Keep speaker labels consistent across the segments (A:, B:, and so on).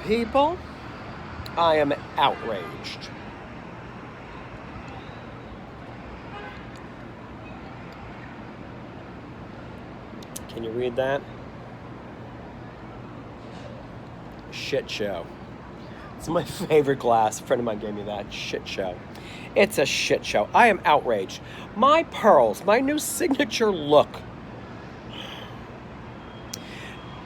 A: People, I am outraged. Can you read that? Shit show. It's my favorite glass. A friend of mine gave me that. Shit show. It's a shit show. I am outraged. My pearls, my new signature look.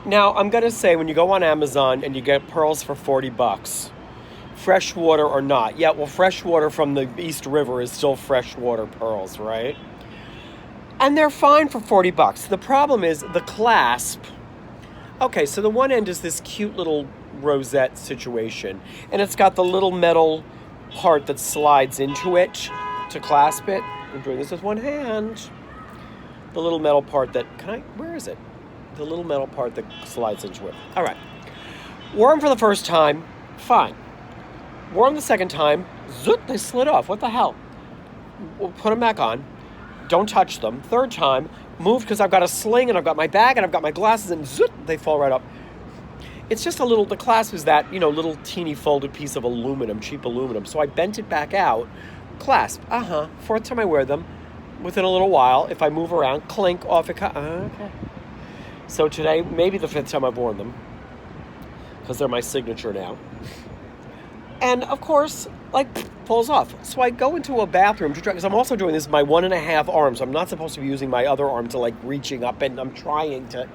A: Now, I'm going to say when you go on Amazon and you get pearls for $40, freshwater or not. Yeah, well, freshwater from the East River is still freshwater pearls, right? And they're fine for $40. The problem is the clasp. Okay, so the one end is this cute little rosette situation, and it's got the little metal part that slides into it to clasp it. I'm doing this with one hand. The little metal part that, where is it? The little metal part that slides into it. All right. Wore them for the first time, fine. Wore them the second time, zoot, they slid off. What the hell? We'll put them back on. Don't touch them. Third time, moved because I've got a sling and I've got my bag and I've got my glasses and zoot, they fall right up. It's just the clasp is that, little teeny folded piece of aluminum, cheap aluminum. So I bent it back out, clasp, Fourth time I wear them, within a little while, if I move around, clink, off it, okay. So today, maybe the fifth time I've worn them, because they're my signature now. And of course, pulls off. So I go into a bathroom to try, because I'm also doing this with my 1.5 arms. I'm not supposed to be using my other arm to reaching up, and I'm trying to.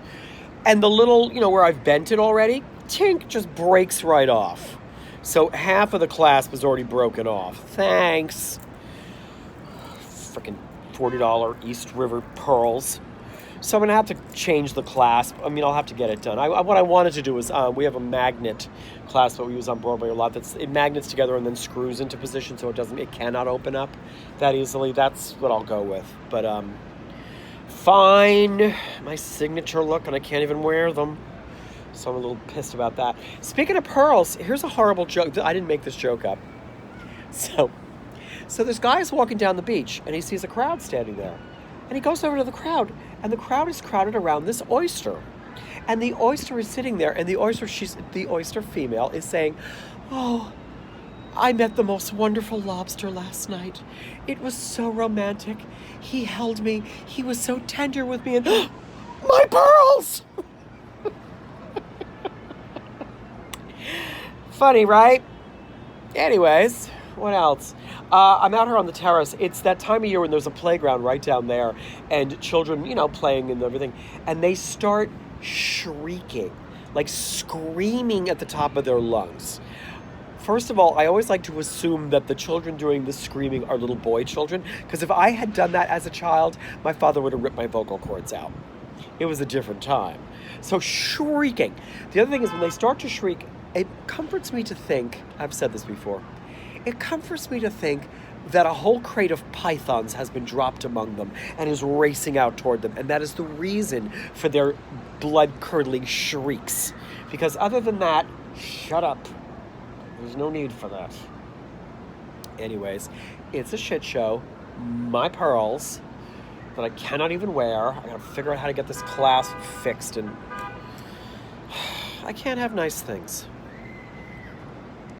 A: And the little, where I've bent it already, tink, just breaks right off. So half of the clasp is already broken off. Thanks. Freaking $40 East River pearls. So I'm going to have to change the clasp. I'll have to get it done. What I wanted to do is, we have a magnet clasp that we use on Broadway a lot. It magnets together and then screws into position so it cannot open up that easily. That's what I'll go with. But, fine. My signature look, and I can't even wear them. So I'm a little pissed about that. Speaking of pearls, here's a horrible joke. I didn't make this joke up. So this guy's walking down the beach, and he sees a crowd standing there. And he goes over to the crowd, and the crowd is crowded around this oyster. And the oyster is sitting there, and the oyster female is saying, "Oh, I met the most wonderful lobster last night. It was so romantic. He held me. He was so tender with me, and my pearls!" Funny, right? Anyways, what else? I'm out here on the terrace. It's that time of year when there's a playground right down there, and children, playing and everything, and they start shrieking, screaming at the top of their lungs. First of all, I always like to assume that the children doing the screaming are little boy children, because if I had done that as a child, my father would have ripped my vocal cords out. It was a different time. So shrieking. The other thing is when they start to shriek, it comforts me to think, I've said this before, it comforts me to think that a whole crate of pythons has been dropped among them and is racing out toward them. And that is the reason for their blood-curdling shrieks. Because other than that, shut up. There's no need for that. Anyways, it's a shit show. My pearls that I cannot even wear. I gotta figure out how to get this clasp fixed, and I can't have nice things.